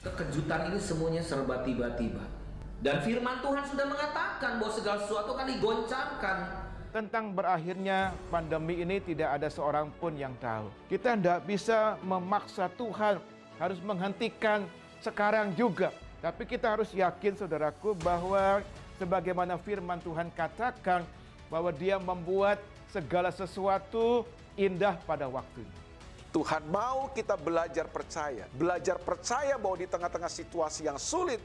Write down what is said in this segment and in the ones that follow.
Kejutan ini semuanya serba tiba-tiba. Dan firman Tuhan sudah mengatakan bahwa segala sesuatu akan digoncangkan. Tentang berakhirnya pandemi ini tidak ada seorang pun yang tahu. Kita tidak bisa memaksa Tuhan harus menghentikan sekarang juga. Tapi kita harus yakin, saudaraku, bahwa sebagaimana firman Tuhan katakan bahwa Dia membuat segala sesuatu indah pada waktunya. Tuhan mau kita belajar percaya bahwa di tengah-tengah situasi yang sulit,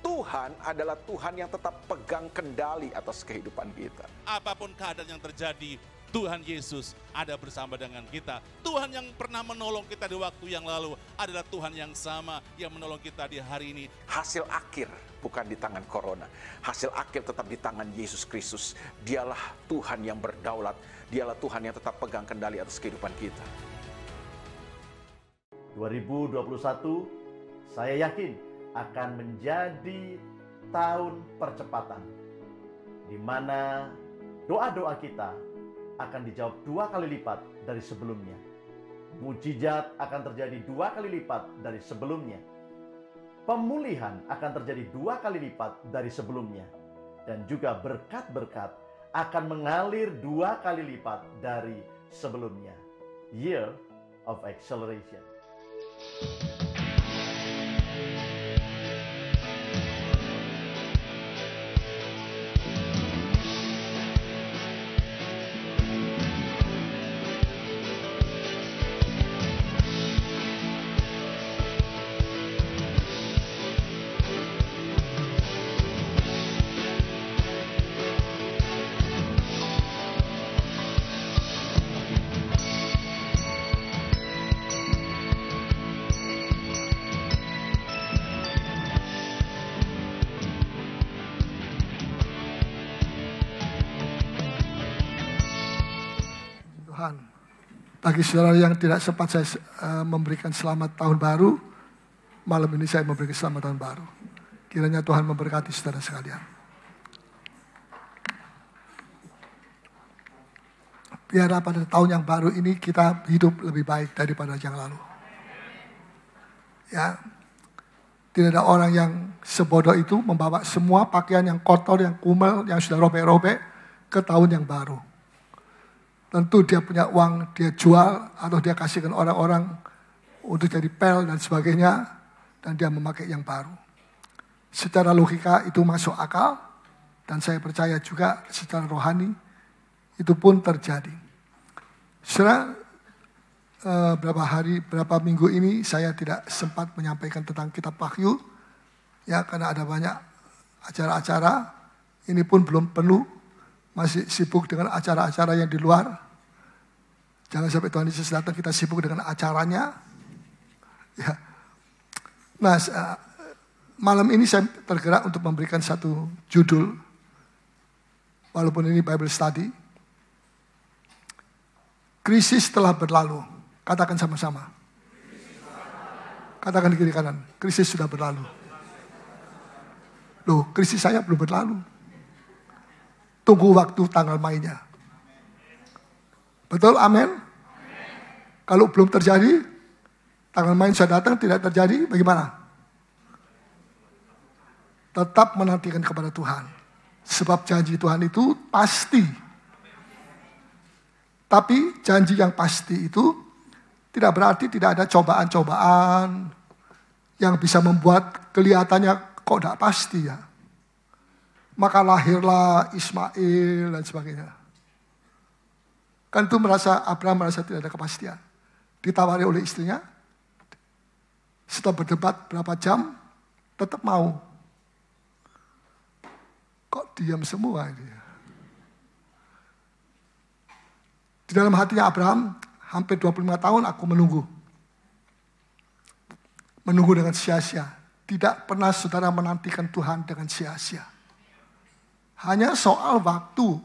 Tuhan adalah Tuhan yang tetap pegang kendali atas kehidupan kita. Apapun keadaan yang terjadi, Tuhan Yesus ada bersama dengan kita. Tuhan yang pernah menolong kita di waktu yang lalu adalah Tuhan yang sama yang menolong kita di hari ini. Hasil akhir bukan di tangan corona. Hasil akhir tetap di tangan Yesus Kristus. Dialah Tuhan yang berdaulat. Dialah Tuhan yang tetap pegang kendali atas kehidupan kita. 2021, saya yakin akan menjadi tahun percepatan, di mana doa-doa kita akan dijawab 2 kali lipat dari sebelumnya. Mujizat akan terjadi 2 kali lipat dari sebelumnya. Pemulihan akan terjadi 2 kali lipat dari sebelumnya. Dan juga berkat-berkat akan mengalir 2 kali lipat dari sebelumnya. Year of Acceleration. Bagi saudara yang tidak sempat saya memberikan selamat tahun baru, malam ini saya memberikan selamat tahun baru. Kiranya Tuhan memberkati saudara sekalian. Biar pada tahun yang baru ini kita hidup lebih baik daripada yang lalu. Ya, tidak ada orang yang sebodoh itu membawa semua pakaian yang kotor, yang kumel, yang sudah robek-robek ke tahun yang baru. Tentu dia punya uang, dia jual atau dia kasihkan orang-orang untuk jadi pel dan sebagainya, dan dia memakai yang baru. Secara logika itu masuk akal, dan saya percaya juga secara rohani itu pun terjadi. Setelah berapa minggu ini saya tidak sempat menyampaikan tentang kitab Wahyu, ya karena ada banyak acara-acara, ini pun belum perlu. Masih sibuk dengan acara-acara yang di luar. Jangan sampai Tuhan Yesus datang kita sibuk dengan acaranya. Ya. Nah, malam ini saya tergerak untuk memberikan satu judul. Walaupun ini Bible Study. Krisis telah berlalu. Katakan sama-sama. Katakan di kiri kanan. Krisis sudah berlalu. Loh, krisis saya belum berlalu. Tunggu waktu tanggal mainnya. Betul, amin? Kalau belum terjadi, tanggal main sudah datang, tidak terjadi, bagaimana? Tetap menantikan kepada Tuhan. Sebab janji Tuhan itu pasti. Tapi janji yang pasti itu tidak berarti tidak ada cobaan-cobaan yang bisa membuat kelihatannya kok tidak pasti ya. Maka lahirlah Ismail dan sebagainya. Kan itu Abraham merasa tidak ada kepastian. Ditawari oleh istrinya. Setelah berdebat berapa jam, tetap mau. Kok diam semua ini? Di dalam hatinya Abraham, hampir 25 tahun aku menunggu. Menunggu dengan sia-sia. Tidak pernah saudara menantikan Tuhan dengan sia-sia. Hanya soal waktu.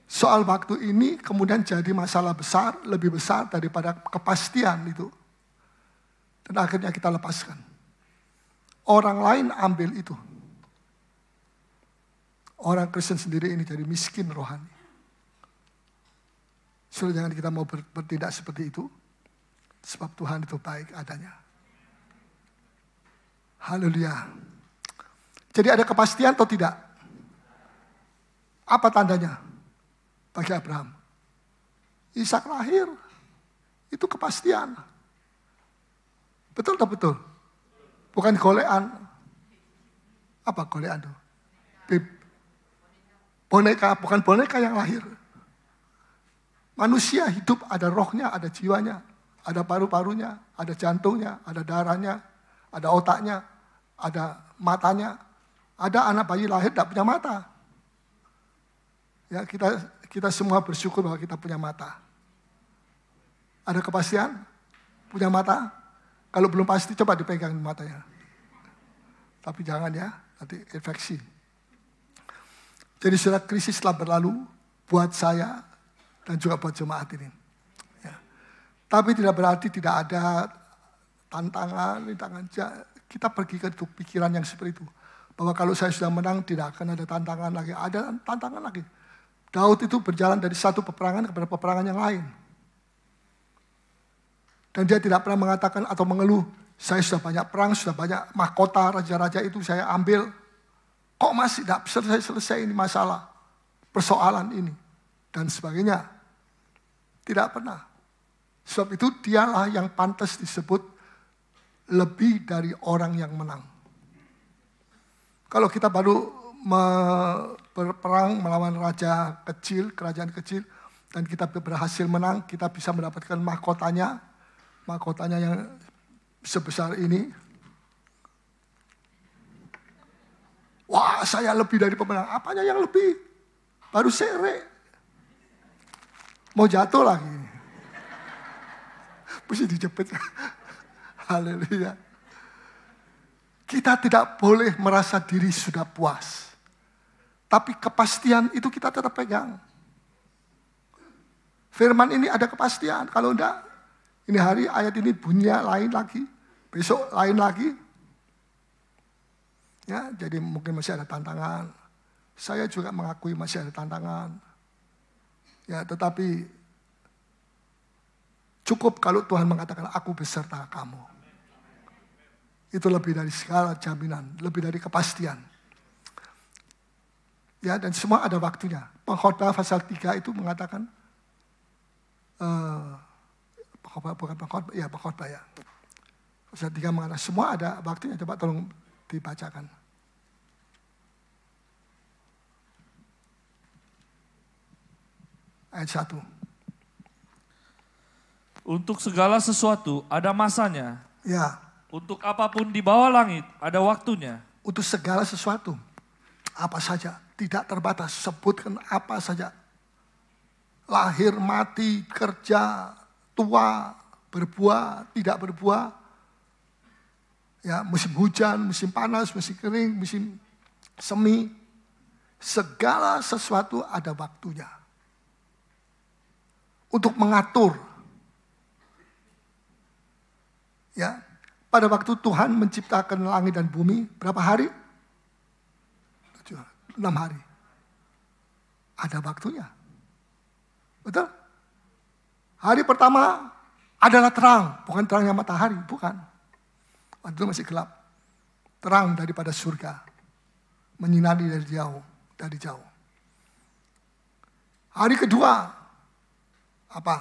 Soal waktu ini kemudian jadi masalah besar, lebih besar daripada kepastian itu. Dan akhirnya kita lepaskan. Orang lain ambil itu. Orang Kristen sendiri ini jadi miskin rohani. Sudah jangan kita mau bertindak seperti itu. Sebab Tuhan itu baik adanya. Haleluya. Jadi ada kepastian atau tidak? Apa tandanya bagi Abraham? Ishak lahir, itu kepastian. Betul atau betul? Bukan golean. Apa golean itu? Boneka, bukan boneka yang lahir. Manusia hidup ada rohnya, ada jiwanya, ada paru-parunya, ada jantungnya, ada darahnya, ada otaknya, ada matanya. Ada anak bayi lahir tidak punya mata. Ya, kita semua bersyukur bahwa kita punya mata. Ada kepastian? Punya mata? Kalau belum pasti coba dipegang matanya. Tapi jangan ya, nanti infeksi. Jadi surat krisis telah berlalu buat saya dan juga buat jemaat ini. Ya. Tapi tidak berarti tidak ada tantangan. Kita pergi ke pikiran yang seperti itu. Bahwa kalau saya sudah menang tidak akan ada tantangan lagi. Ada tantangan lagi. Daud itu berjalan dari satu peperangan kepada peperangan yang lain. Dan dia tidak pernah mengatakan atau mengeluh, saya sudah banyak perang, sudah banyak mahkota, raja-raja itu saya ambil. Kok masih tidak selesai ini masalah, persoalan ini, dan sebagainya. Tidak pernah. Sebab itu dialah yang pantas disebut lebih dari orang yang menang. Kalau kita baru berperang melawan raja kecil, kerajaan kecil, dan kita berhasil menang, kita bisa mendapatkan mahkotanya yang sebesar ini. Wah, saya lebih dari pemenang. Apanya yang lebih? Baru sere. Mau jatuh lagi. Mesti dijepit. Haleluya. Kita tidak boleh merasa diri sudah puas. Tapi kepastian itu kita tetap pegang. Firman ini ada kepastian. Kalau enggak, ini hari ayat ini bunyinya lain lagi. Besok lain lagi. Ya, jadi mungkin masih ada tantangan. Saya juga mengakui masih ada tantangan. Ya, tetapi cukup kalau Tuhan mengatakan aku beserta kamu. Itu lebih dari segala jaminan, lebih dari kepastian. Ya, dan semua ada waktunya. Pengkhotbah pasal 3 itu mengatakan pengkhotbah ya. Pasal 3 mengatakan semua ada waktunya. Coba tolong dibacakan. Ayat 1. Untuk segala sesuatu ada masanya. Ya. Untuk apapun di bawah langit ada waktunya. Untuk segala sesuatu. Apa saja. Tidak terbatas. Sebutkan apa saja. Lahir, mati, kerja, tua, berbuah, tidak berbuah. Ya, musim hujan, musim panas, musim kering, musim semi. Segala sesuatu ada waktunya. Untuk mengatur. Ya, pada waktu Tuhan menciptakan langit dan bumi, berapa hari? 6 hari. Ada waktunya. Betul? Hari pertama adalah terang, bukan terangnya matahari, bukan. Waktu itu masih gelap. Terang daripada surga. Menyinari dari jauh. Hari kedua, apa?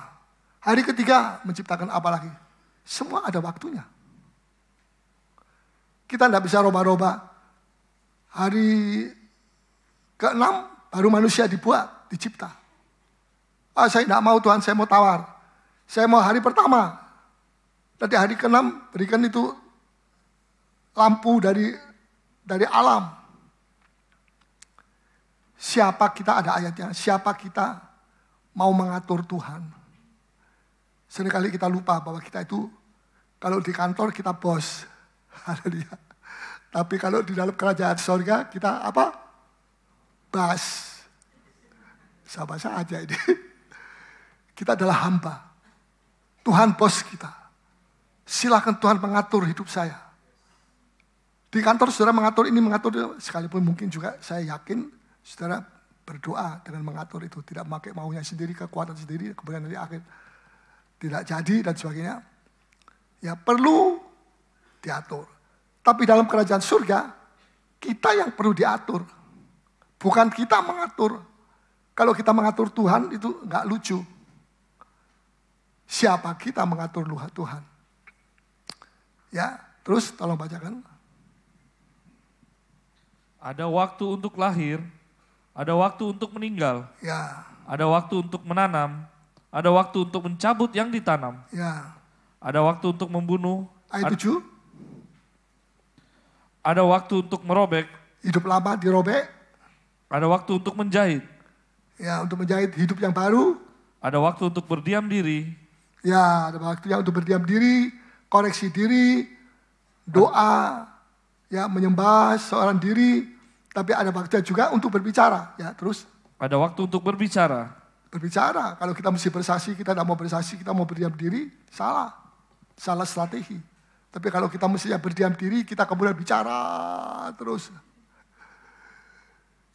Hari ketiga menciptakan apa lagi? Semua ada waktunya. Kita tidak bisa roba-roba. Hari ke-6 baru manusia dibuat, dicipta. Saya tidak mau Tuhan, saya mau tawar. Saya mau hari pertama. Nanti hari ke-6 berikan itu lampu dari alam. Siapa kita, ada ayatnya. Siapa kita mau mengatur Tuhan. Seringkali kita lupa bahwa kita itu, kalau di kantor kita bos. Haleluya. Tapi kalau di dalam kerajaan surga kita apa? Bas. Sama saja ini. Kita adalah hamba. Tuhan bos kita. Silakan Tuhan mengatur hidup saya. Di kantor saudara mengatur ini, mengatur itu. Sekalipun mungkin juga saya yakin saudara berdoa dengan mengatur itu. Tidak memakai maunya sendiri, kekuatan sendiri, kemudian dari akhir tidak jadi dan sebagainya. Ya perlu diatur. Tapi dalam kerajaan surga, kita yang perlu diatur. Bukan kita mengatur. Kalau kita mengatur Tuhan itu nggak lucu. Siapa kita mengatur Tuhan? Ya, terus tolong bacakan. Ada waktu untuk lahir, ada waktu untuk meninggal, Ya, ada waktu untuk menanam, ada waktu untuk mencabut yang ditanam, ya. ada waktu untuk membunuh, Ayat 7, ada waktu untuk merobek, hidup lama dirobek. ada waktu untuk menjahit, Ya, untuk menjahit hidup yang baru. ada waktu untuk berdiam diri, Ya, ada waktunya untuk berdiam diri, koreksi diri, doa, ya menyembah seorang diri. Tapi ada waktunya juga untuk berbicara. Ya, terus ada waktu untuk berbicara. berbicara. Kalau kita mesti bersaksi, kita tidak mau bersaksi, kita mau berdiam diri, salah. Salah strategi. Tapi kalau kita mestinya berdiam diri, kita kemudian bicara terus.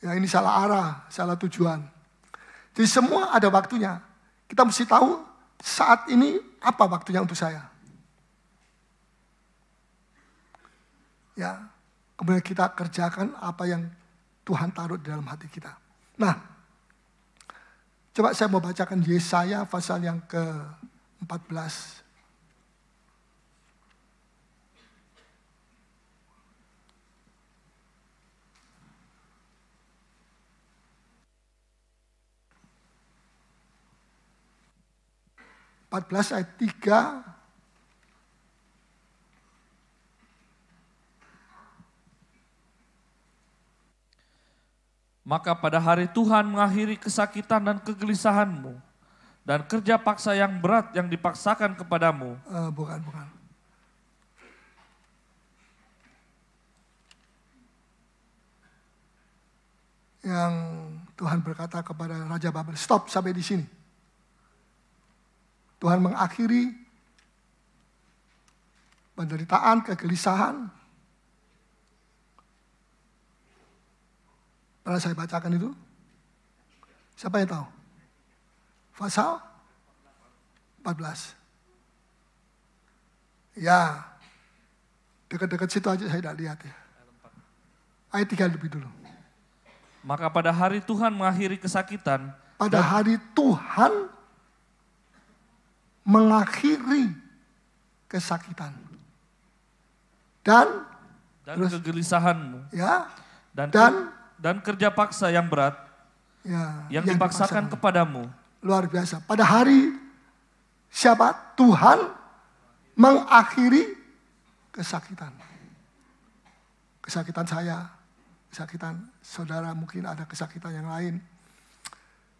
Ya, ini salah arah, salah tujuan. Jadi semua ada waktunya. Kita mesti tahu saat ini apa waktunya untuk saya. Ya, kemudian kita kerjakan apa yang Tuhan taruh di dalam hati kita. Nah, coba saya mau bacakan Yesaya pasal yang ke-14. Ayat 3. Maka pada hari Tuhan mengakhiri kesakitan dan kegelisahanmu, dan kerja paksa yang berat yang dipaksakan kepadamu. Bukan. Yang Tuhan berkata kepada Raja Babel, stop sampai di sini. Tuhan mengakhiri penderitaan, kegelisahan. Pernah saya bacakan itu? Siapa yang tahu? Pasal 14. Ya, dekat-dekat situ aja saya tidak lihat ya. Ayat 3 lebih dulu. Maka pada hari Tuhan mengakhiri kesakitan. Pada hari Tuhan mengakhiri kesakitan. Dan terus, kegelisahanmu. Ya. Dan kerja paksa yang berat ya, yang dipaksakan kepadamu. Luar biasa. Pada hari siapa? Tuhan mengakhiri kesakitan. Kesakitan saya, kesakitan saudara, mungkin ada kesakitan yang lain.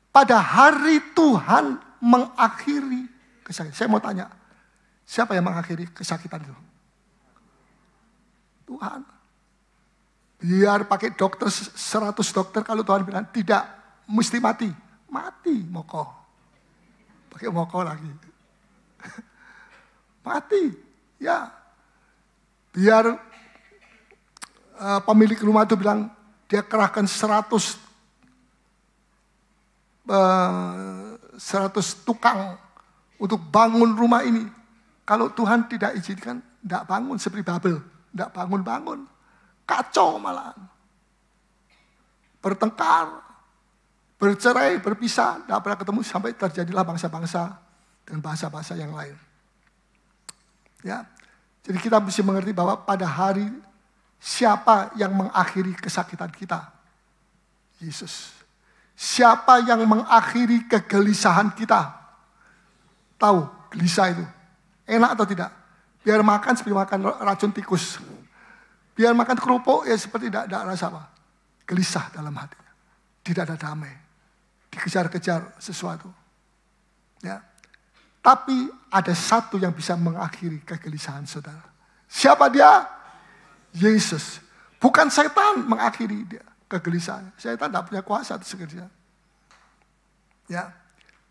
Pada hari Tuhan mengakhiri kesakitan. Saya mau tanya, siapa yang mengakhiri kesakitan itu? Tuhan. Biar pakai dokter 100 dokter, kalau Tuhan bilang tidak, mesti mati. Mati, moko. Pakai moko lagi. Mati, ya. Biar pemilik rumah itu bilang, dia kerahkan 100 tukang untuk bangun rumah ini. Kalau Tuhan tidak izinkan, tidak bangun seperti Babel. Tidak bangun-bangun. Kacau malahan. Bertengkar, bercerai, berpisah, tidak pernah ketemu sampai terjadilah bangsa-bangsa dan bahasa-bahasa yang lain. Ya, jadi kita mesti mengerti bahwa pada hari siapa yang mengakhiri kesakitan kita? Yesus. Siapa yang mengakhiri kegelisahan kita? Tahu, gelisah itu. Enak atau tidak? Biar makan seperti makan racun tikus. Biar makan kerupuk ya seperti tidak rasa apa. Gelisah dalam hatinya. Tidak ada damai. Dikejar-kejar sesuatu. Ya. Tapi ada satu yang bisa mengakhiri kegelisahan saudara. Siapa dia? Yesus. Bukan setan mengakhiri dia kegelisahan. Setan tidak punya kuasa atas kegelisahan. Ya.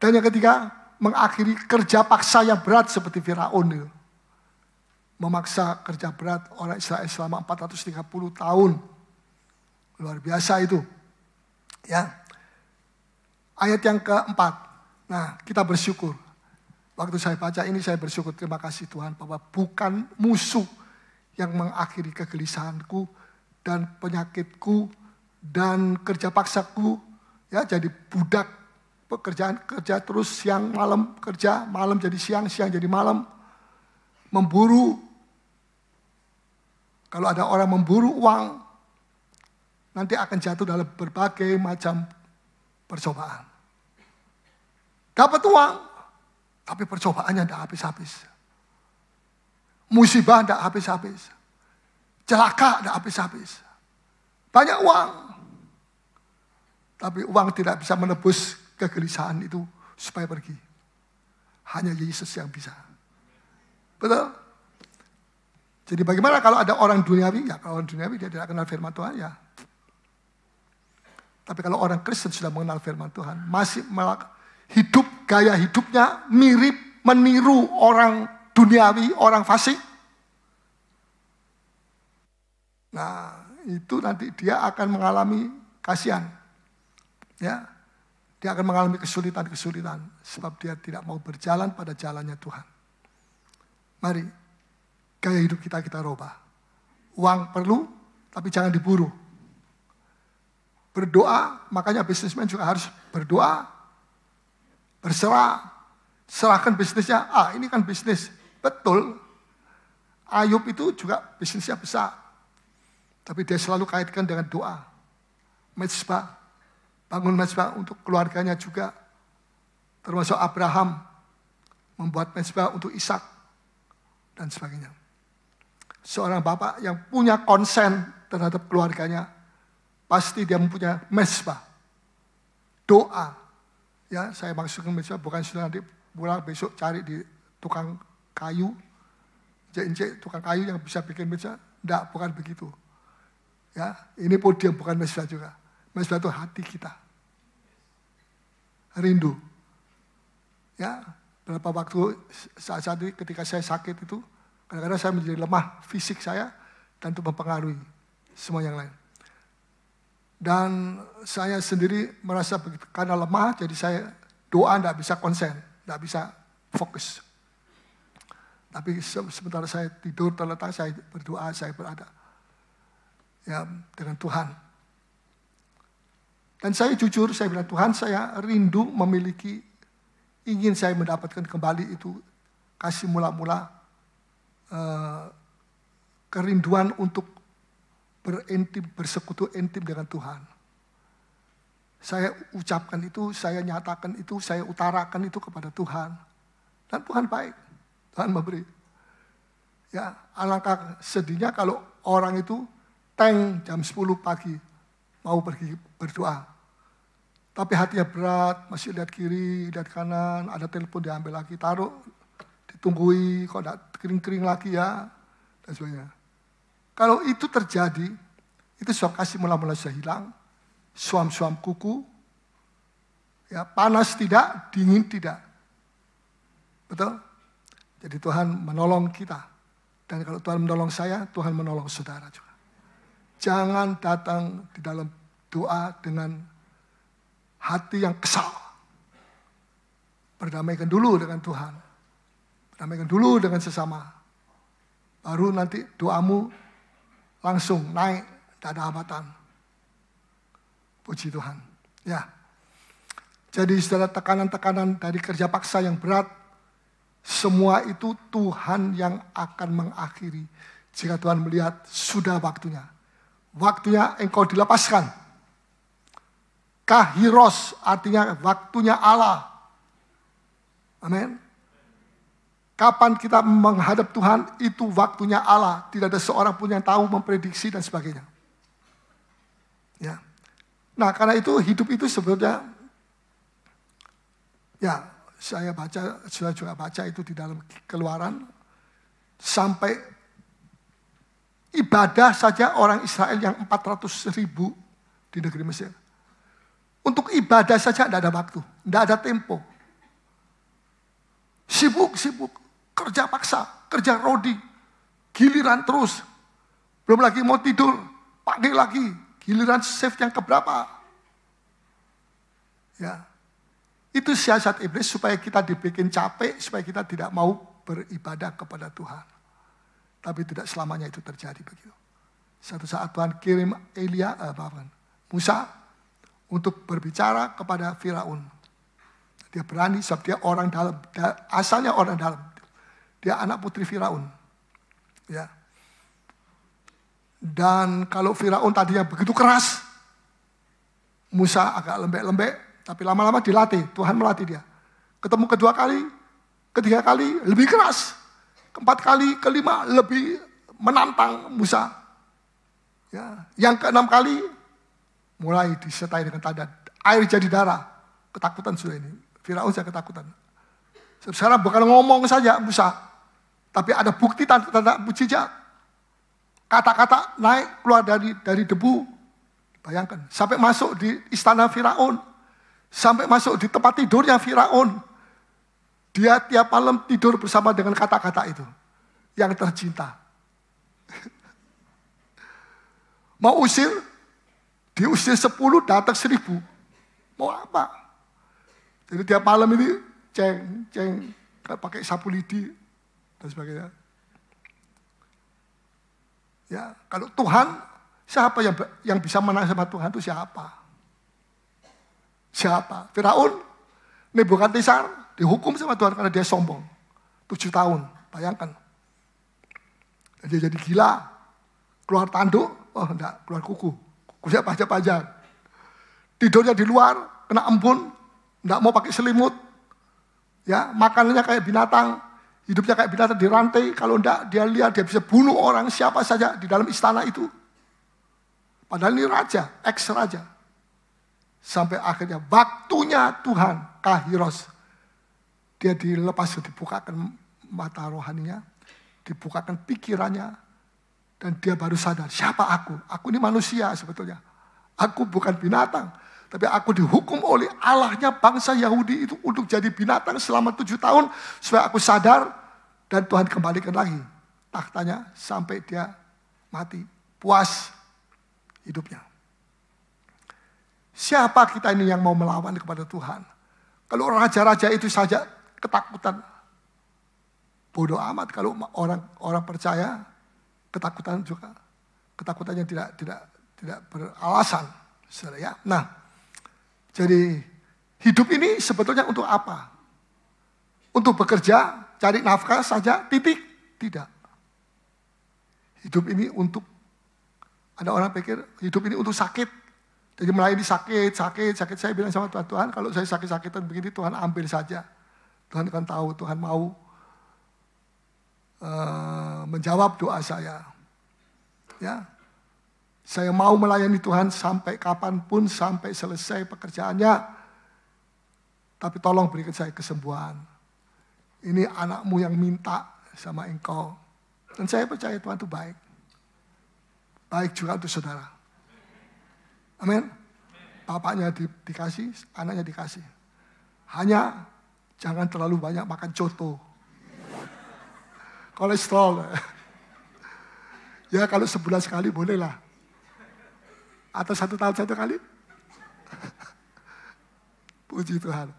Dan yang ketiga, mengakhiri kerja paksa yang berat seperti Firaun. Memaksa kerja berat orang Israel selama 430 tahun. Luar biasa itu. Ya. Ayat yang keempat. Nah, kita bersyukur. Waktu saya baca ini saya bersyukur, terima kasih Tuhan bahwa bukan musuh yang mengakhiri kegelisahanku dan penyakitku dan kerja paksaku, ya jadi budak pekerjaan, kerja terus siang malam kerja, malam jadi siang, siang jadi malam, memburu. Kalau ada orang memburu uang, nanti akan jatuh dalam berbagai macam percobaan. Dapat uang, tapi percobaannya tidak habis-habis. Musibah tidak habis-habis. Celaka tidak habis-habis. Banyak uang, tapi uang tidak bisa menebus kegelisahan itu supaya pergi. Hanya Yesus yang bisa. Betul? Jadi bagaimana kalau ada orang duniawi? Ya kalau orang duniawi dia tidak kenal firman Tuhan ya. Tapi kalau orang Kristen sudah mengenal firman Tuhan, masih hidup, gaya hidupnya mirip, meniru orang duniawi, orang fasik. Nah, itu nanti dia akan mengalami kasihan. Ya, dia akan mengalami kesulitan-kesulitan sebab dia tidak mau berjalan pada jalannya Tuhan. Mari, gaya hidup kita rubah. Uang perlu, tapi jangan diburu. Berdoa, makanya bisnismen juga harus berdoa, berserah, serahkan bisnisnya. Ini kan bisnis, betul. Ayub itu juga bisnisnya besar, tapi dia selalu kaitkan dengan doa. Mezbah, bangun mezbah untuk keluarganya juga. Termasuk Abraham, membuat mezbah untuk Ishak, dan sebagainya. Seorang bapak yang punya konsen terhadap keluarganya, pasti dia mempunyai mezbah, doa. Ya, saya maksudkan mezbah bukan sudah nanti pulang besok cari di tukang kayu, injek tukang kayu yang bisa bikin mezbah. Tidak, bukan begitu. Ya, ini podium bukan mezbah juga. Mezbah itu hati kita, rindu. Ya, berapa waktu saat ini ketika saya sakit itu, kadang-kadang saya menjadi lemah fisik saya dan itu mempengaruhi semua yang lain. Dan saya sendiri merasa begitu, karena lemah, jadi saya doa tidak bisa konsen, tidak bisa fokus. Tapi sementara saya tidur terletak, saya berdoa, saya berada ya dengan Tuhan. Dan saya jujur, saya bilang Tuhan, saya rindu memiliki, ingin saya mendapatkan kembali itu kasih mula-mula kerinduan untuk bersekutu intim dengan Tuhan. Saya ucapkan itu, saya nyatakan itu, saya utarakan itu kepada Tuhan. Dan Tuhan baik, Tuhan memberi. Ya, alangkah sedihnya kalau orang itu jam 10 pagi mau pergi berdoa. Tapi hatinya berat, masih lihat kiri, lihat kanan, ada telepon diambil lagi, taruh, ditunggui, kok tidak kering-kering lagi ya, dan sebagainya. Kalau itu terjadi, itu sebab kasih mula-mula sudah hilang, suam-suam kuku, ya panas tidak, dingin tidak. Betul? Jadi Tuhan menolong kita. Dan kalau Tuhan menolong saya, Tuhan menolong saudara juga. Jangan datang di dalam doa dengan hati yang kesal. Berdamaikan dulu dengan Tuhan. Berdamaikan dulu dengan sesama. Baru nanti doamu langsung naik, tidak ada hambatan. Puji Tuhan. Ya. Jadi saudara, tekanan-tekanan dari kerja paksa yang berat, semua itu Tuhan yang akan mengakhiri. Jika Tuhan melihat sudah waktunya. Waktunya engkau dilepaskan. Kahiros artinya waktunya Allah. Amin. Kapan kita menghadap Tuhan, itu waktunya Allah. Tidak ada seorang pun yang tahu, memprediksi dan sebagainya. Ya. Nah, karena itu hidup itu sebetulnya, ya saya baca, sudah juga baca itu di dalam Keluaran, sampai ibadah saja orang Israel yang 400.000 di negeri Mesir. Untuk ibadah saja tidak ada waktu, tidak ada tempo. Sibuk, kerja paksa, kerja rodi, giliran terus. Belum lagi mau tidur, pagi lagi, giliran shift yang keberapa. Ya, itu siasat iblis supaya kita dibikin capek, supaya kita tidak mau beribadah kepada Tuhan. Tapi tidak selamanya itu terjadi begitu. Satu saat Tuhan kirim Musa untuk berbicara kepada Firaun. Dia berani sebab dia orang dalam, asalnya orang dalam. Dia anak putri Firaun. Ya. Dan kalau Firaun tadinya begitu keras, Musa agak lembek-lembek, tapi lama-lama dilatih, Tuhan melatih dia. Ketemu kedua kali, ketiga kali lebih keras, keempat kali, kelima lebih menantang Musa. Ya. Yang keenam kali mulai disertai dengan tanda air jadi darah, ketakutan sudah ini. Firaun sudah ketakutan. Sekarang bukan ngomong saja Musa, tapi ada bukti tanda mujizat. Kata-kata naik keluar dari debu. Bayangkan, sampai masuk di istana Firaun. Sampai masuk di tempat tidurnya Firaun. Dia tiap malam tidur bersama dengan kata-kata itu. Yang tercinta. Mau usir, diusir 10, datang 1000. Mau apa? Jadi tiap malam ini ceng, pakai sapu lidi, dan sebagainya. Ya, kalau Tuhan, siapa yang bisa menang sama Tuhan itu siapa? Siapa? Firaun, Nebukadnezar dihukum sama Tuhan karena dia sombong. 7 tahun, bayangkan. Dia jadi gila, keluar tanduk, enggak, keluar kuku. Kukunya pajak-pajak. Tidurnya di luar, kena embun, enggak mau pakai selimut. Ya, makanannya kayak binatang. Hidupnya kayak binatang di rantai, kalau enggak dia lihat dia bisa bunuh orang siapa saja di dalam istana itu. Padahal ini raja, ex-raja. Sampai akhirnya waktunya Tuhan, Kairos. Dia dilepas, dibukakan mata rohaninya, dibukakan pikirannya, dan dia baru sadar, siapa aku? Aku ini manusia sebetulnya. Aku bukan binatang. Tapi aku dihukum oleh Allahnya bangsa Yahudi itu untuk jadi binatang selama 7 tahun. Supaya aku sadar dan Tuhan kembalikan lagi tahtanya sampai dia mati. Puas hidupnya. Siapa kita ini yang mau melawan kepada Tuhan? Kalau raja-raja itu saja ketakutan. Bodoh amat kalau orang percaya ketakutan juga. Ketakutannya tidak beralasan. Ya. Nah, jadi hidup ini sebetulnya untuk apa? Untuk bekerja, cari nafkah saja, titik? Tidak. Hidup ini untuk, ada orang pikir hidup ini untuk sakit. Jadi melayani sakit. Saya bilang sama Tuhan, kalau saya sakit-sakitan begini Tuhan ambil saja. Tuhan kan tahu, Tuhan mau menjawab doa saya. Ya. Saya mau melayani Tuhan sampai kapanpun, sampai selesai pekerjaannya. Tapi tolong berikan saya kesembuhan. Ini anakmu yang minta sama engkau. Dan saya percaya Tuhan itu baik. Baik juga untuk saudara. Amin. Bapaknya dikasih, anaknya dikasih. Hanya jangan terlalu banyak makan coto. Kolesterol. Ya kalau sebulan sekali bolehlah. Atau 1 tahun 1 kali. Puji Tuhan.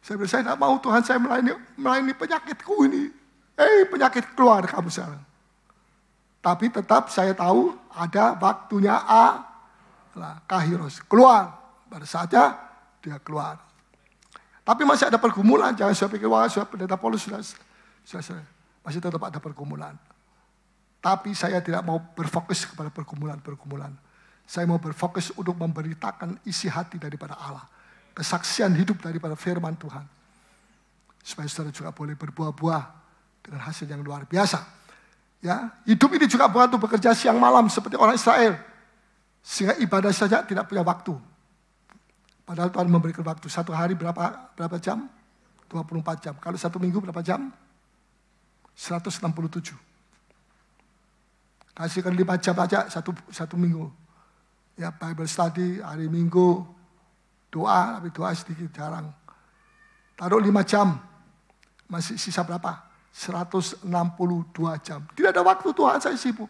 Saya bilang, saya tidak mau Tuhan saya melayani penyakitku ini. Penyakit keluar kamu sekarang. Tapi tetap saya tahu ada waktunya Kairos. Keluar. Pada saatnya dia keluar. Tapi masih ada pergumulan. Jangan saya pikir, wah sudah pendeta Paulus sudah. Masih tetap ada pergumulan. Tapi saya tidak mau berfokus kepada pergumulan-pergumulan. Saya mau berfokus untuk memberitakan isi hati daripada Allah. Kesaksian hidup daripada firman Tuhan. Supaya saudara juga boleh berbuah-buah dengan hasil yang luar biasa. Ya, hidup ini juga bukan untuk bekerja siang malam seperti orang Israel. Sehingga ibadah saja tidak punya waktu. Padahal Tuhan memberikan waktu. 1 hari berapa jam? 24 jam. Kalau 1 minggu berapa jam? 167. Kasihkan 5 jam aja satu minggu. Ya, Bible study, hari Minggu, doa, tapi doa sedikit jarang. Taruh 5 jam, masih sisa berapa? 162 jam. Tidak ada waktu Tuhan, saya sibuk.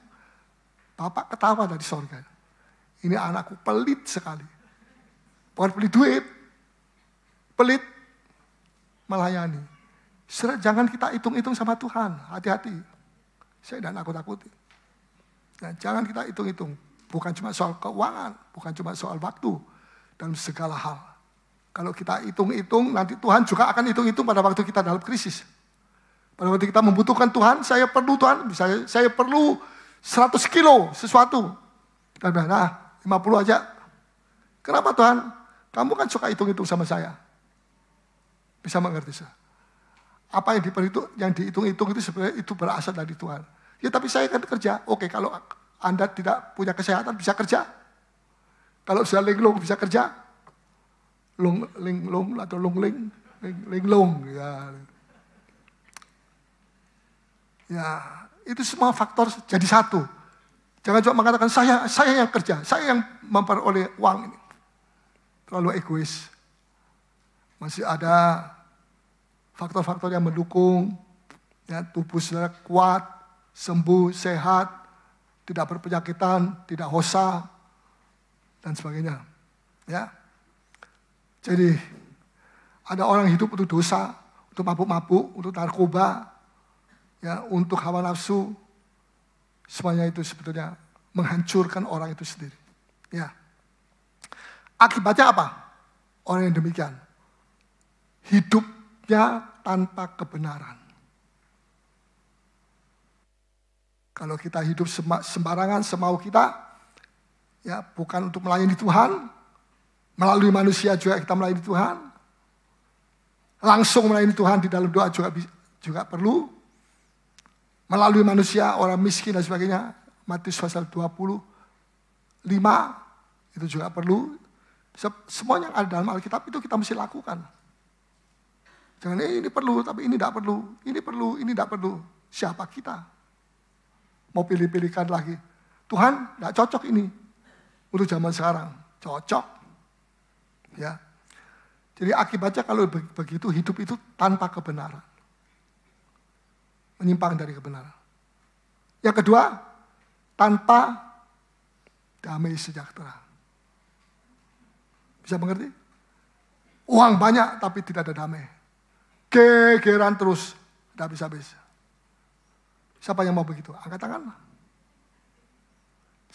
Bapak ketawa dari sorga. Ini anakku pelit sekali. Bukan pelit duit, pelit melayani. Jangan kita hitung-hitung sama Tuhan, hati-hati. Saya tidak nakut-nakuti. Nah, jangan kita hitung-hitung. Bukan cuma soal keuangan, bukan cuma soal waktu, dalam segala hal. Kalau kita hitung-hitung, nanti Tuhan juga akan hitung-hitung pada waktu kita dalam krisis. Pada waktu kita membutuhkan Tuhan, saya perlu Tuhan, misalnya saya perlu 100 kilo sesuatu. Dan nah, 50 aja. Kenapa Tuhan? Kamu kan suka hitung-hitung sama saya. Bisa mengerti saya. Apa yang dihitung-hitung itu sebenarnya itu berasal dari Tuhan. Ya tapi saya kan kerja. Oke, kalau Anda tidak punya kesehatan bisa kerja. Kalau sudah linglung bisa kerja. Linglung atau linglung. Ya, itu semua faktor jadi satu. Jangan cuma mengatakan saya yang kerja, saya yang memperoleh uang ini. Terlalu egois. Masih ada faktor-faktor yang mendukung, ya, tubuh saudara kuat, sembuh, sehat, tidak berpenyakitan, tidak hosa, dan sebagainya. Ya. Jadi ada orang hidup untuk dosa, untuk mabuk-mabuk, untuk narkoba, ya, untuk hawa nafsu. Semuanya itu sebetulnya menghancurkan orang itu sendiri. Ya. Akibatnya apa? Orang yang demikian hidupnya tanpa kebenaran. Kalau kita hidup sembarangan, semau kita, ya bukan untuk melayani Tuhan, melalui manusia juga kita melayani Tuhan, langsung melayani Tuhan di dalam doa juga perlu, melalui manusia, orang miskin dan sebagainya, Matius pasal 25, itu juga perlu. Semua yang ada dalam Alkitab itu kita mesti lakukan. Jangan ini perlu, tapi ini tidak perlu. Ini perlu, ini tidak perlu. Siapa kita? Mau pilih-pilihkan lagi. Tuhan, tidak cocok ini. Untuk zaman sekarang. Cocok. Ya. Jadi akibatnya kalau begitu, hidup itu tanpa kebenaran. Menyimpang dari kebenaran. Yang kedua, tanpa damai sejahtera. Bisa mengerti? Uang banyak tapi tidak ada damai. Gegeran terus, tidak habis-habis. Siapa yang mau begitu? Angkat tangan.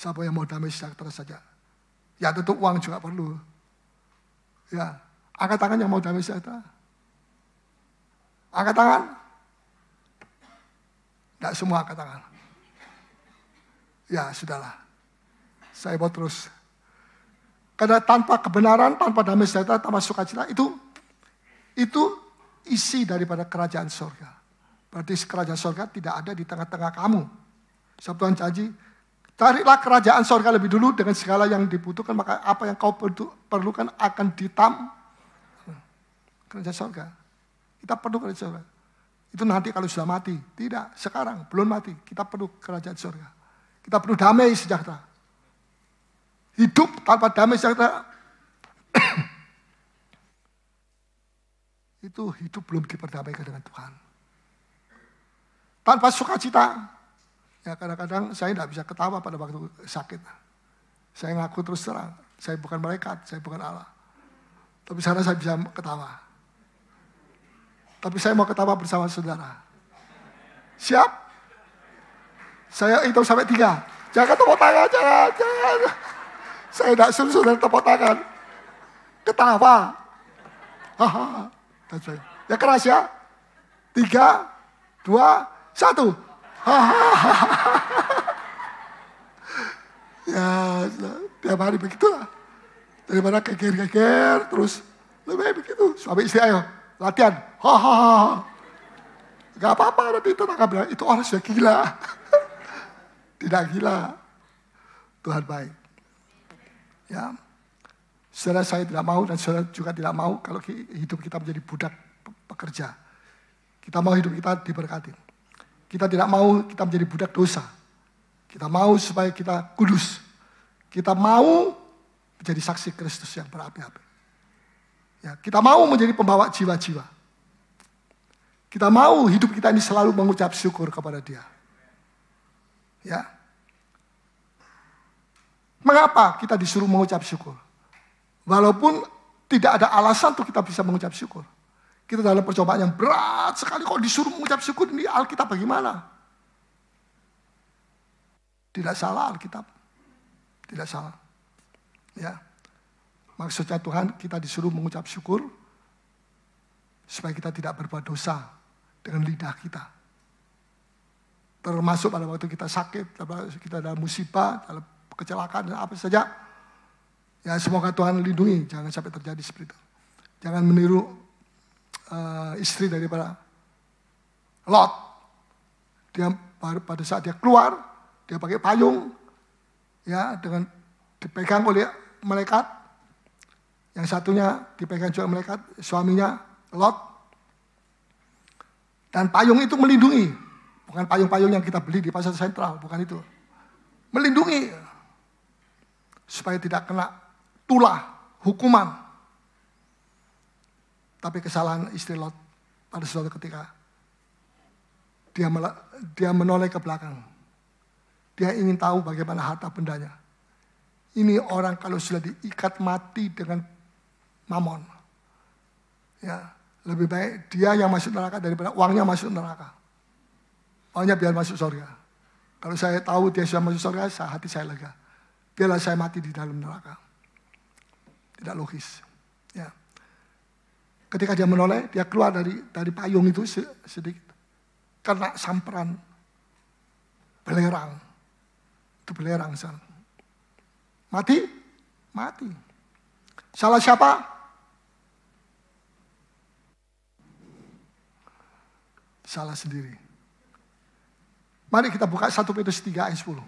Siapa yang mau damai sejahtera saja? Ya tentu uang juga perlu. Ya, angkat tangan yang mau damai sejahtera. Angkat tangan. Tidak semua angkat tangan. Ya sudahlah. Saya mau terus. Karena tanpa kebenaran, tanpa damai sejahtera, tanpa sukacita, itu isi daripada kerajaan surga. Berarti kerajaan surga tidak ada di tengah-tengah kamu. Sebab Tuhan janji, carilah kerajaan surga lebih dulu dengan segala yang dibutuhkan, maka apa yang kau perlukan akan kerajaan surga. Kita perlu kerajaan surga. Itu nanti kalau sudah mati. Tidak, sekarang belum mati. Kita perlu kerajaan surga. Kita perlu damai sejahtera. Hidup tanpa damai sejahtera itu hidup belum diperdamaikan dengan Tuhan. Tanpa sukacita, ya kadang-kadang saya tidak bisa ketawa pada waktu sakit. Saya ngaku terus terang, saya bukan malaikat, saya bukan Allah. Tapi sekarang saya bisa ketawa. Tapi saya mau ketawa bersama saudara. Siap? Saya hitung sampai 3. Jangan tepuk tangan, jangan. Saya tidak suruh saudara tepuk tangan. Ketawa. Haha. Ya keras ya. 3, 2, 1. Ya, tiap hari begitulah. Daripada keger-keger, terus lebih baik begitu. Suami istri ayo, latihan. Gak apa-apa, nanti tetangga bilang, itu orang sudah gila. Tidak gila. Tuhan baik. Ya, saudara saya tidak mau dan saudara juga tidak mau kalau hidup kita menjadi budak pekerja. Kita mau hidup kita diberkati. Kita tidak mau kita menjadi budak dosa. Kita mau supaya kita kudus. Kita mau menjadi saksi Kristus yang berapi-api. Ya, kita mau menjadi pembawa jiwa-jiwa. Kita mau hidup kita ini selalu mengucap syukur kepada Dia. Ya. Mengapa kita disuruh mengucap syukur? Walaupun tidak ada alasan untuk kita bisa mengucap syukur. Kita dalam percobaan yang berat sekali kok disuruh mengucap syukur, ini Alkitab bagaimana? Tidak salah Alkitab. Tidak salah. Ya. Maksudnya Tuhan kita disuruh mengucap syukur supaya kita tidak berbuat dosa dengan lidah kita. Termasuk pada waktu kita sakit, kita dalam musibah, dalam kecelakaan, dan apa saja. Ya semoga Tuhan lindungi, jangan sampai terjadi seperti itu. Jangan meniru istri daripada Lot. Dia pada saat dia keluar, dia pakai payung, ya dengan dipegang oleh malaikat. Yang satunya dipegang juga malaikat, suaminya Lot. Dan payung itu melindungi, bukan payung-payung yang kita beli di pasar sentral, bukan itu. Melindungi supaya tidak kena tulah hukuman. Tapi kesalahan istri Lot pada suatu ketika dia menoleh ke belakang. Dia ingin tahu bagaimana harta bendanya. Ini orang kalau sudah diikat mati dengan mamon. Ya, lebih baik dia yang masuk neraka daripada uangnya masuk neraka. Uangnya biar masuk surga. Kalau saya tahu dia sudah masuk surga, hati saya lega. Biarlah saya mati di dalam neraka. Tidak logis. Ya. Ketika dia menoleh, dia keluar dari payung itu sedikit. Kena samperan belerang. Itu belerang. Mati? Mati. Salah siapa? Salah sendiri. Mari kita buka 1 Petrus 3 ayat 10.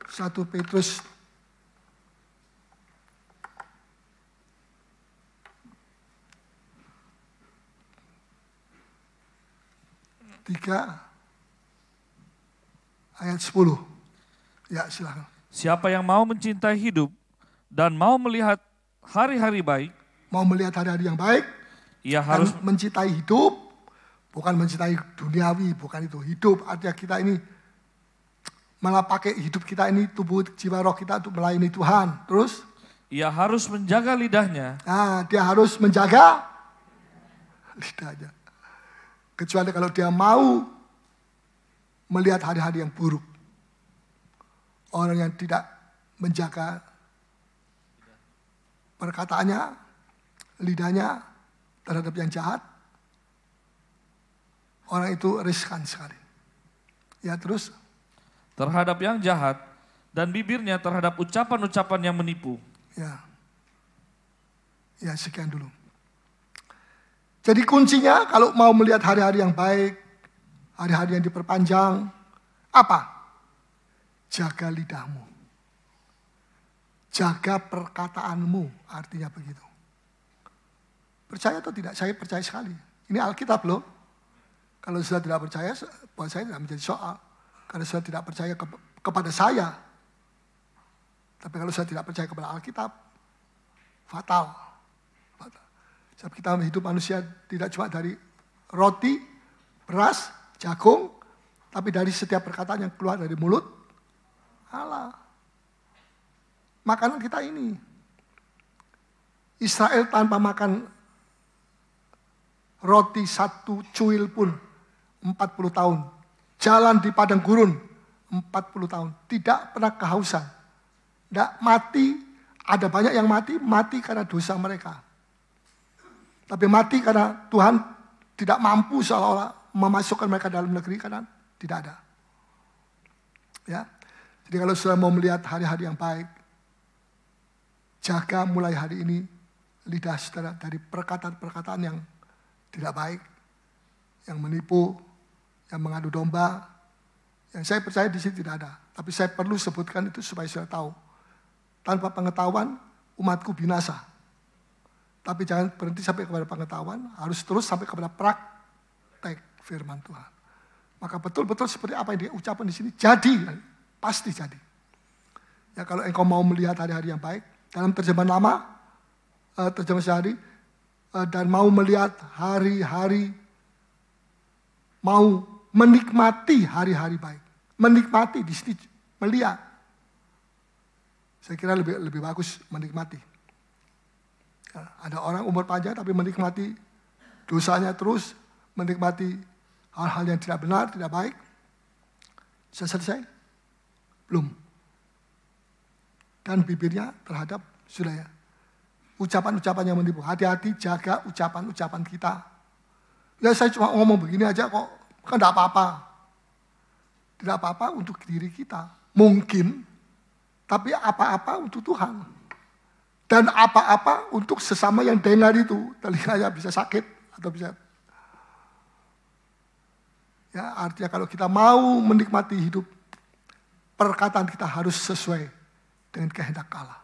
1 Petrus 3 ayat 10. Ya, silakan. Siapa yang mau mencintai hidup dan mau melihat hari-hari baik, mau melihat hari-hari yang baik, ia harus mencintai hidup, bukan mencintai duniawi, bukan itu. Hidup artinya kita ini malah pakai hidup kita ini, tubuh, jiwa, roh kita untuk melayani Tuhan. Terus? Ia harus menjaga lidahnya. Nah, dia harus menjaga lidahnya. Kecuali kalau dia mau melihat hari-hari yang buruk. Orang yang tidak menjaga perkataannya, lidahnya terhadap yang jahat, orang itu riskan sekali. Ya terus? Terhadap yang jahat dan bibirnya terhadap ucapan-ucapan yang menipu. Ya. Ya sekian dulu. Jadi kuncinya kalau mau melihat hari-hari yang baik, hari-hari yang diperpanjang, apa? Jaga lidahmu. Jaga perkataanmu, artinya begitu. Percaya atau tidak? Saya percaya sekali. Ini Alkitab loh. Kalau sudah tidak percaya, buat saya tidak menjadi soal. Karena sudah tidak percaya kepada saya. Tapi kalau saya tidak percaya kepada Alkitab, fatal. Sebab kita hidup manusia tidak cuma dari roti, beras, jagung, tapi dari setiap perkataan yang keluar dari mulut Allah. Makanan kita ini. Israel tanpa makan roti 1 cuil pun 40 tahun. Jalan di padang gurun 40 tahun. Tidak pernah kehausan. Tidak mati, ada banyak yang mati karena dosa mereka. Tapi mati karena Tuhan tidak mampu seolah-olah memasukkan mereka dalam negeri karena tidak ada. Ya. Jadi kalau sudah mau melihat hari-hari yang baik, jaga mulai hari ini lidah saudara dari perkataan-perkataan yang tidak baik, yang menipu, yang mengadu domba. Yang saya percaya di sini tidak ada. Tapi saya perlu sebutkan itu supaya saudara tahu. Tanpa pengetahuan umatku binasa. Tapi jangan berhenti sampai kepada pengetahuan, harus terus sampai kepada praktek firman Tuhan. Maka betul-betul seperti apa yang dia ucapkan di sini, jadi, pasti jadi. Ya kalau engkau mau melihat hari-hari yang baik, dalam terjemahan lama, terjemahan sehari, dan mau melihat hari-hari, mau menikmati hari-hari baik. Menikmati di sini, melihat. Saya kira lebih bagus menikmati. Ada orang umur panjang tapi menikmati dosanya terus, menikmati hal-hal yang tidak benar, tidak baik. Sudah selesai? Belum. Dan bibirnya terhadap sudah ya. Ucapan-ucapan yang menipu. Hati-hati jaga ucapan-ucapan kita. Ya saya cuma ngomong begini aja kok. Kan tidak apa-apa. Tidak apa-apa untuk diri kita. Mungkin. Tapi apa-apa untuk Tuhan. Dan apa-apa untuk sesama yang dengar itu. Telinganya bisa sakit. Atau bisa. Ya, artinya kalau kita mau menikmati hidup. Perkataan kita harus sesuai dengan kehendak Allah.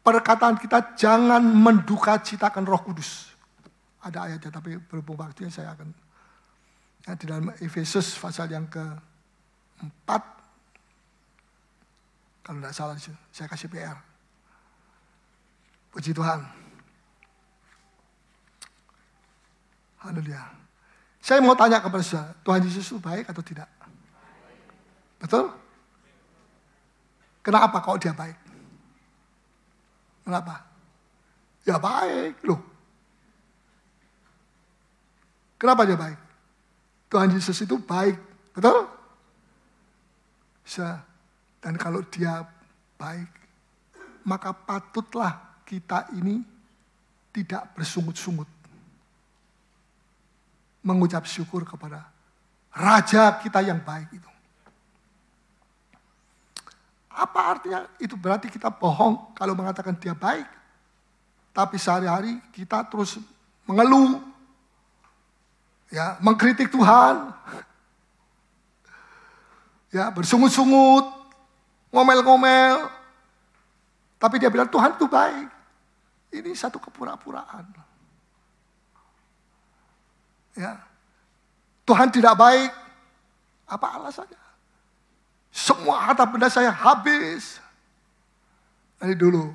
Perkataan kita jangan menduka citakan Roh Kudus. Ada ayatnya tapi berhubung waktunya saya akan. Ya, di dalam Efesus pasal yang ke-4. Kalau tidak salah saya kasih PR. Puji Tuhan. Haleluya. Saya mau tanya kepada saudara, Tuhan Yesus itu baik atau tidak? Betul? Kenapa kok dia baik? Kenapa? Ya baik loh. Kenapa dia baik? Tuhan Yesus itu baik, betul? Dan kalau dia baik, maka patutlah kita ini tidak bersungut-sungut. Mengucap syukur kepada Raja kita yang baik itu. Apa artinya? Itu berarti kita bohong kalau mengatakan dia baik. Tapi sehari-hari kita terus mengeluh. Ya, mengkritik Tuhan. Ya, bersungut-sungut. Ngomel-ngomel. Tapi dia bilang Tuhan itu baik. Ini satu kepura-puraan. Ya. Tuhan tidak baik. Apa alasannya? Semua harta benda saya habis. Dari dulu.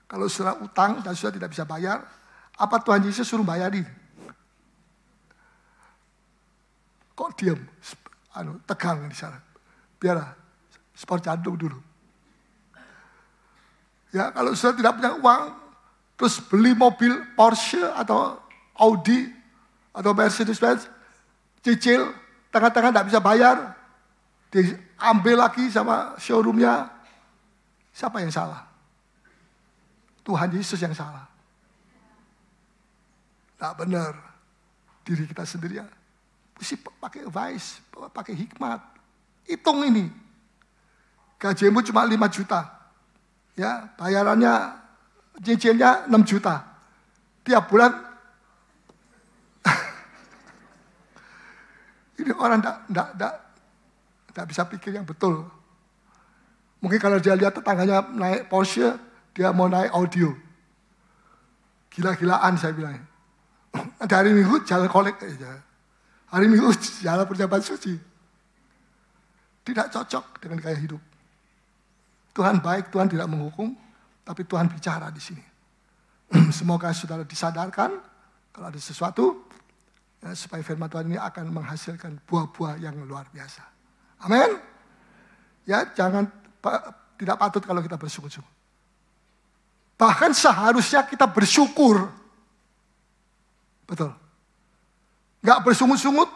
Kalau saudara utang dan saudara tidak bisa bayar, apa Tuhan Yesus suruh bayarin? Kok diam? Tegang di sana. Biarlah sport jantung dulu. Ya, kalau saudara tidak punya uang, terus beli mobil Porsche atau Audi atau Mercedes-Benz, cicil, tengah-tengah tidak bisa bayar, diambil lagi sama showroomnya, siapa yang salah? Tuhan Yesus yang salah. Tidak benar. Diri kita sendiri ya. Mesti pakai advice, pakai hikmat. Hitung ini. Gajimu cuma 5 juta. Ya, bayarannya, cicilnya 6 juta. Tiap bulan, ini orang tidak bisa pikir yang betul. Mungkin kalau dia lihat tetangganya naik Porsche, dia mau naik audio. Gila-gilaan saya bilang. Nanti hari Minggu jalan kolek aja. Hari Minggu jalan perjamuan suci. Tidak cocok dengan gaya hidup. Tuhan baik, Tuhan tidak menghukum, tapi Tuhan bicara di sini. Semoga saudara disadarkan kalau ada sesuatu, ya, supaya firman Tuhan ini akan menghasilkan buah-buah yang luar biasa. Amin. Ya, tidak patut kalau kita bersyukur-syukur. Bahkan seharusnya kita bersyukur. Betul. Nggak bersungut-sungut,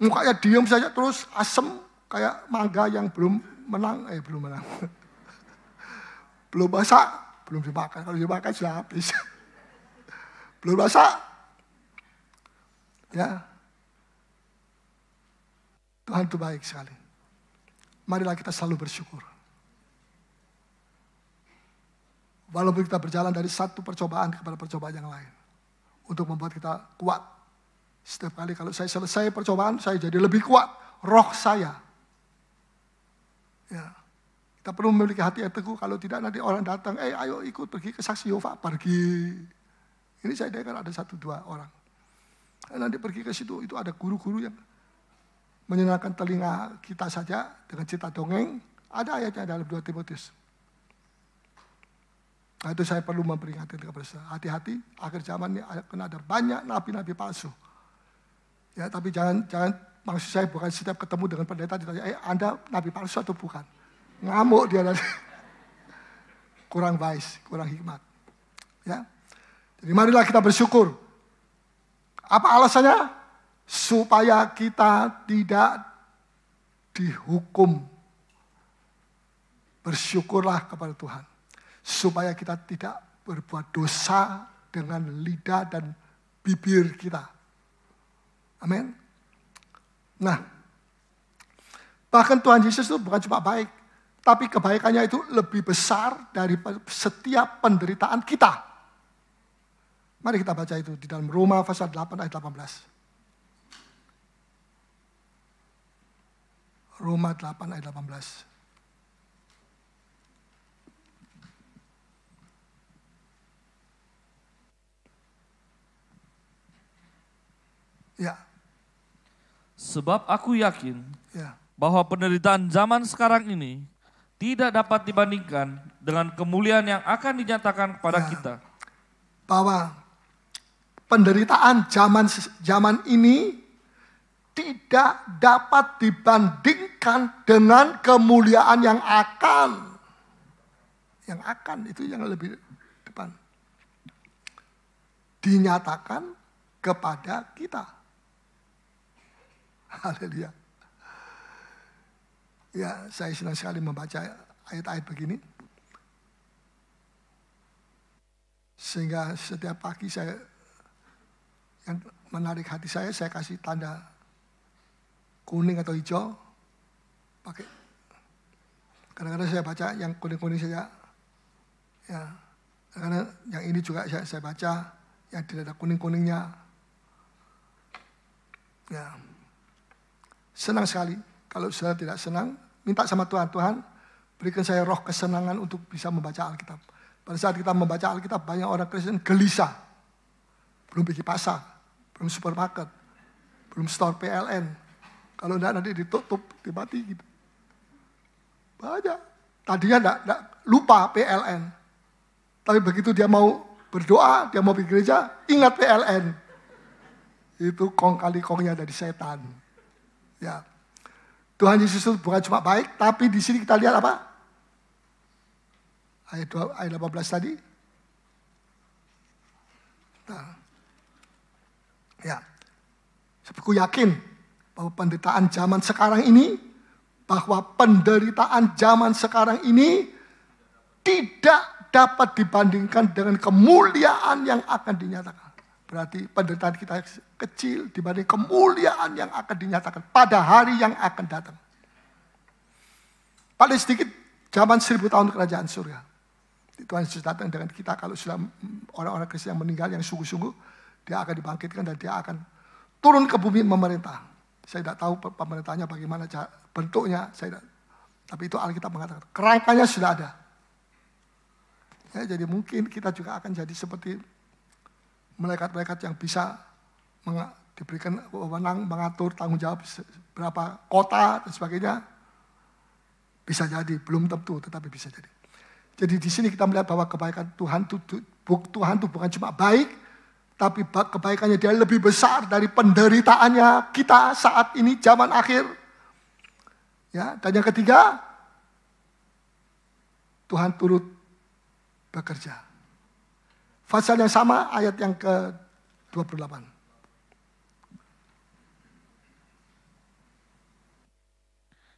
mukanya diam saja terus asem kayak mangga yang belum menang. Belum masak, belum dimakan. Kalau dimakan sudah habis. Belum masak. Ya. Tuhan itu baik sekali. Marilah kita selalu bersyukur. Walaupun kita berjalan dari satu percobaan kepada percobaan yang lain. Untuk membuat kita kuat. Setiap kali kalau saya selesai percobaan, saya jadi lebih kuat. Roh saya. Ya. Kita perlu memiliki hati yang teguh. Kalau tidak nanti orang datang, ayo ikut pergi ke Saksi Yehova. Pergi. Ini saya dengar ada 1-2 orang. Nanti pergi ke situ, itu ada guru-guru yang menyenangkan telinga kita saja dengan cerita dongeng. Ada ayatnya dalam 2 Timotius. Nah, itu saya perlu memperingatkan kepada saya. Hati-hati, akhir zaman ini akan ada banyak nabi-nabi palsu. Ya, tapi jangan maksud saya bukan setiap ketemu dengan pendeta ditanya, Anda nabi palsu atau bukan? Ngamuk dia nanti. Kurang wise, kurang hikmat. Ya. Jadi marilah kita bersyukur. Apa alasannya? supaya kita tidak dihukum. Bersyukurlah kepada Tuhan, supaya kita tidak berbuat dosa dengan lidah dan bibir kita. Amin. Nah, bahkan Tuhan Yesus itu bukan cuma baik, tapi kebaikannya itu lebih besar dari setiap penderitaan kita. Mari kita baca itu di dalam Roma pasal 8 ayat 18. Roma 8 ayat 18. Ya. Sebab aku yakin Ya. bahwa penderitaan zaman sekarang ini tidak dapat dibandingkan dengan kemuliaan yang akan dinyatakan kepada kita. Bahwa penderitaan zaman ini tidak dapat dibandingkan dengan kemuliaan yang akan. Yang akan itu yang lebih depan. Dinyatakan kepada kita. Haleluya. Ya, saya senang sekali membaca ayat-ayat begini. Sehingga setiap pagi saya, yang menarik hati saya kasih tanda kuning atau hijau. Pakai. Kadang-kadang saya baca yang kuning-kuning saja. Ya, karena yang ini juga saya baca yang tidak ada kuning-kuningnya. Ya. Senang sekali. Kalau sudah tidak senang, minta sama Tuhan, Tuhan berikan saya roh kesenangan untuk bisa membaca Alkitab. Pada saat kita membaca Alkitab, banyak orang Kristen gelisah. Belum pergi pasar, belum supermarket, belum store PLN. Kalau enggak nanti ditutup, dimati gitu. Banyak. Tadinya enggak lupa PLN. Tapi begitu dia mau berdoa, dia mau pergi gereja, ingat PLN. Itu kong kali kongnya dari setan. Ya, Tuhan Yesus itu bukan cuma baik, tapi di sini kita lihat apa? Ayat 18 tadi. Nah, ya, aku yakin bahwa penderitaan zaman sekarang ini, tidak dapat dibandingkan dengan kemuliaan yang akan dinyatakan. Berarti penderitaan kita kecil dibanding kemuliaan yang akan dinyatakan pada hari yang akan datang. Paling sedikit zaman 1000 tahun kerajaan surga. Tuhan Yesus datang dengan kita kalau sudah orang-orang Kristen yang meninggal yang sungguh-sungguh, dia akan dibangkitkan dan dia akan turun ke bumi memerintah. Saya tidak tahu pemerintahnya bagaimana bentuknya, tapi itu Alkitab mengatakan kerangkanya sudah ada. Ya, jadi mungkin kita juga akan jadi seperti malaikat-malaikat yang bisa diberikan wewenang mengatur tanggung jawab berapa kota dan sebagainya. Bisa jadi, belum tentu, tetapi bisa jadi. Jadi di sini kita melihat bahwa kebaikan Tuhan itu bukan cuma baik, tapi kebaikannya dia lebih besar dari penderitaannya kita saat ini zaman akhir. Ya, dan yang ketiga, Tuhan turut bekerja. Pasal yang sama, ayat yang ke-28.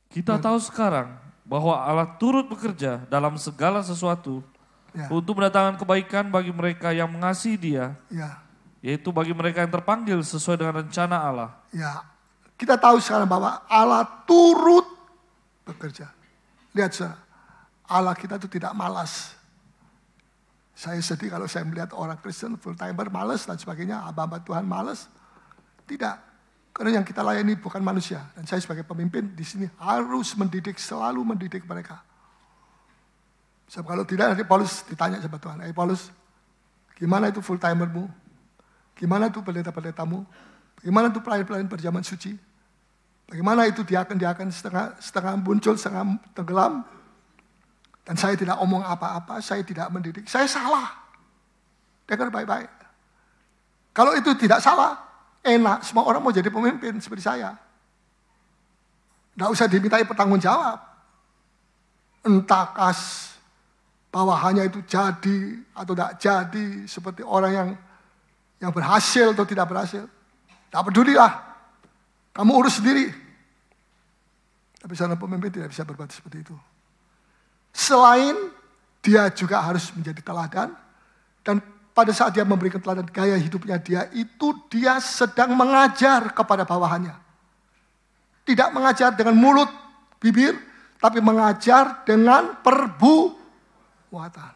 Kita tahu sekarang bahwa Allah turut bekerja dalam segala sesuatu untuk mendatangkan kebaikan bagi mereka yang mengasihi Dia, yaitu bagi mereka yang terpanggil sesuai dengan rencana Allah. Ya, kita tahu sekarang bahwa Allah turut bekerja. Lihat saudara, Allah kita itu tidak malas. Saya sedih kalau saya melihat orang Kristen full timer malas dan sebagainya, hamba-hamba Tuhan malas. Tidak, karena yang kita layani bukan manusia. Dan saya sebagai pemimpin di sini harus mendidik, selalu mendidik mereka. Sebab kalau tidak nanti Paulus ditanya sama Tuhan, Paulus, gimana itu full timermu? Gimana itu pendeta-pendetamu? Bagaimana itu pelayan-pelayan perjamuan suci? Bagaimana itu diaken-diaken setengah muncul, setengah tenggelam? Dan saya tidak omong apa-apa, saya tidak mendidik. Saya salah. Dengar baik-baik. Kalau itu tidak salah, enak. Semua orang mau jadi pemimpin seperti saya. Tidak usah dimintai pertanggung jawab. Entah bahwa hanya itu jadi atau tidak jadi. Seperti orang yang berhasil atau tidak berhasil. Tidak pedulilah. Kamu urus sendiri. Tapi seorang pemimpin tidak bisa berbuat seperti itu. Selain dia juga harus menjadi teladan. Dan pada saat dia memberikan teladan gaya hidupnya dia sedang mengajar kepada bawahannya. Tidak mengajar dengan mulut, bibir, tapi mengajar dengan perbuatan.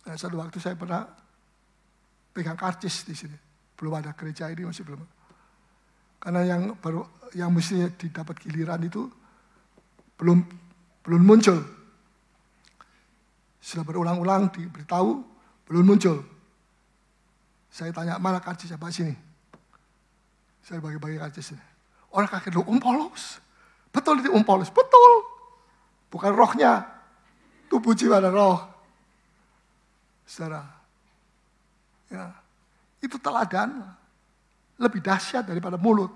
Nah, satu waktu saya pernah pegang karcis di sini. Belum ada gereja ini, masih belum. Karena yang mestinya didapat giliran itu belum muncul. Sudah berulang-ulang diberitahu, belum muncul. Saya tanya, mana karcisnya? Pak, sini. Saya bagi-bagi karcisnya. Orang kaget, loh, Polos. Betul itu Polos, betul. Bukan rohnya, tubuh jiwa dan roh. Saudara, ya, itu teladan lebih dahsyat daripada mulut.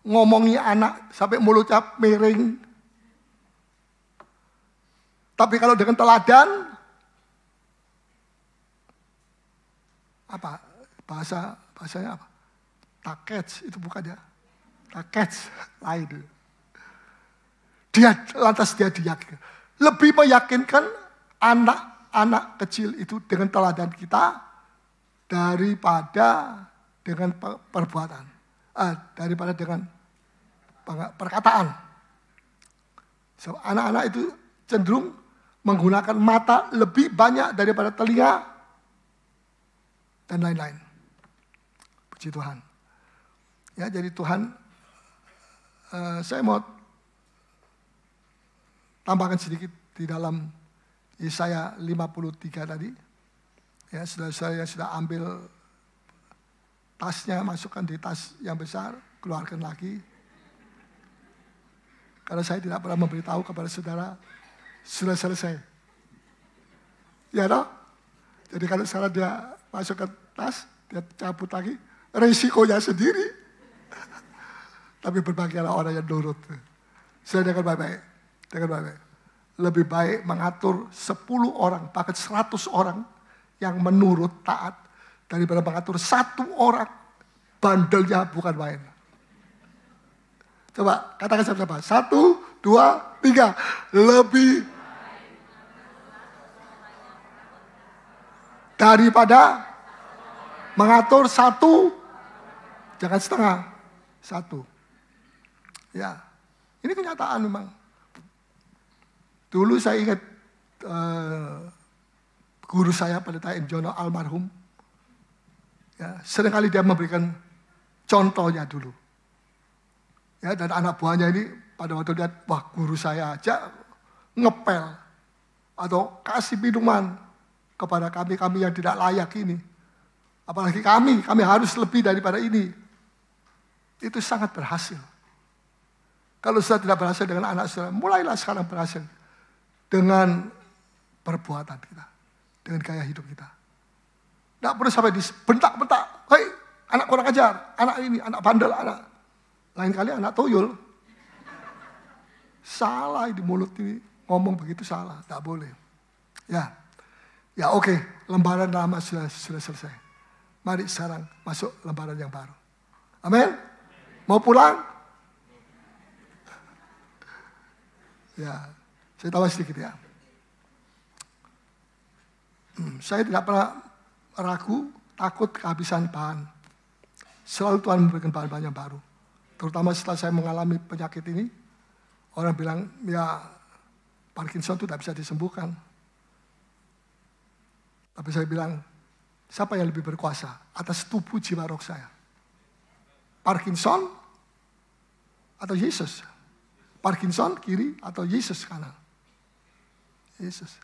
Ngomongi anak sampai mulutnya miring. Tapi kalau dengan teladan, apa bahasanya apa? Takets, itu bukan ya. Takets, lain. Lantas dia diyakinkan. Lebih meyakinkan anak kecil itu dengan teladan kita daripada dengan perbuatan. Daripada dengan perkataan. So, anak-anak itu cenderung menggunakan mata lebih banyak daripada telinga dan lain-lain. Puji Tuhan. Ya, jadi Tuhan, saya mau tambahkan sedikit di dalam Yesaya 53 tadi. Ya, saya sudah ambil tasnya, masukkan di tas yang besar, keluarkan lagi. Karena saya tidak pernah memberitahu kepada saudara, sudah selesai. Ya toh? Jadi kalau sekarang dia masuk ke tas, dia cabut lagi, resikonya sendiri. Tapi berbahagialah orang yang nurut. Saya dengar baik-baik. Lebih baik mengatur 10 orang, bahkan 100 orang yang menurut taat, daripada mengatur 1 orang, bandelnya bukan main. Coba katakan siapa-siapa. 1, 2, 3. Lebih daripada mengatur 1, jangan setengah, 1. Ya, ini kenyataan memang. Dulu saya ingat guru saya pada Taim Jono almarhum. Ya, seringkali dia memberikan contohnya dulu. Ya, dan anak buahnya ini pada waktu lihat, wah guru saya aja ngepel atau kasih minuman kepada kami yang tidak layak ini. Apalagi kami harus lebih daripada ini. Itu sangat berhasil. Kalau sudah tidak berhasil dengan anak saudara, mulailah sekarang berhasil. Dengan perbuatan kita. Dengan gaya hidup kita. Tidak perlu sampai dibentak-bentak. Hei, anak kurang ajar, anak ini, anak bandel, anak. Lain kali anak tuyul. Salah di mulut ini, ngomong begitu salah, tidak boleh. Ya oke, lembaran lama sudah selesai. Mari sekarang masuk lembaran yang baru. Amin. Mau pulang? Ya, saya tambah sedikit ya. Saya tidak pernah ragu, takut kehabisan bahan. Selalu Tuhan memberikan bahan-bahan yang baru. Terutama setelah saya mengalami penyakit ini, orang bilang, ya Parkinson itu tidak bisa disembuhkan. Tapi saya bilang, siapa yang lebih berkuasa atas tubuh jiwa roh saya? Parkinson atau Yesus? Parkinson kiri atau Yesus kanan? Yesus.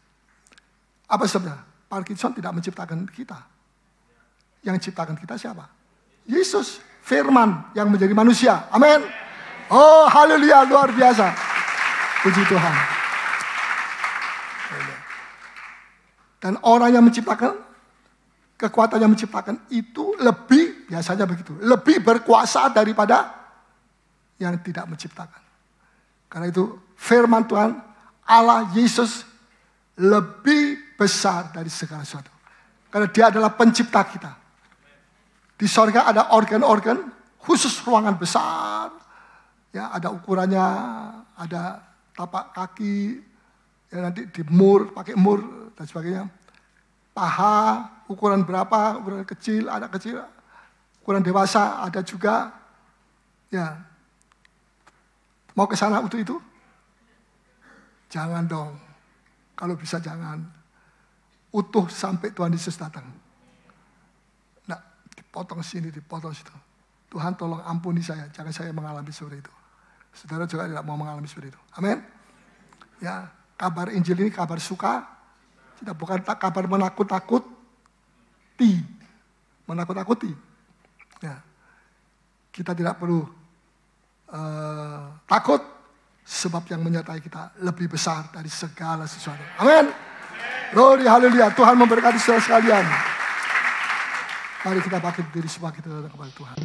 Apa sebabnya? Parkinson tidak menciptakan kita. Yang menciptakan kita siapa? Yesus, firman yang menjadi manusia. Amin. Oh, haleluya, luar biasa. Puji Tuhan. Dan orang yang menciptakan, kekuatan yang menciptakan itu lebih, biasanya begitu, lebih berkuasa daripada yang tidak menciptakan. Karena itu firman Tuhan, Allah Yesus lebih besar dari segala sesuatu. Karena dia adalah pencipta kita. Di sorga ada organ-organ khusus ruangan besar, ya ada ukurannya, ada tapak kaki, ya nanti di mur, pakai mur dan sebagainya. Paha, ukuran berapa, ukuran kecil, ada kecil, ukuran dewasa, ada juga. Ya, mau ke sana untuk itu? Jangan dong, kalau bisa jangan. Utuh sampai Tuhan Yesus datang. Nah, dipotong sini, dipotong situ. Tuhan tolong ampuni saya, jangan saya mengalami seperti itu. Saudara juga tidak mau mengalami seperti itu. Amin. Ya, kabar Injil ini kabar suka, tidak bukan kabar menakut-nakuti. Menakut-nakuti. Ya. Kita tidak perlu takut, sebab yang menyertai kita lebih besar dari segala sesuatu. Amin. Glory, haleluya. Tuhan memberkati saudara sekalian. Mari kita bangkit diri semua kita datang kepada Tuhan.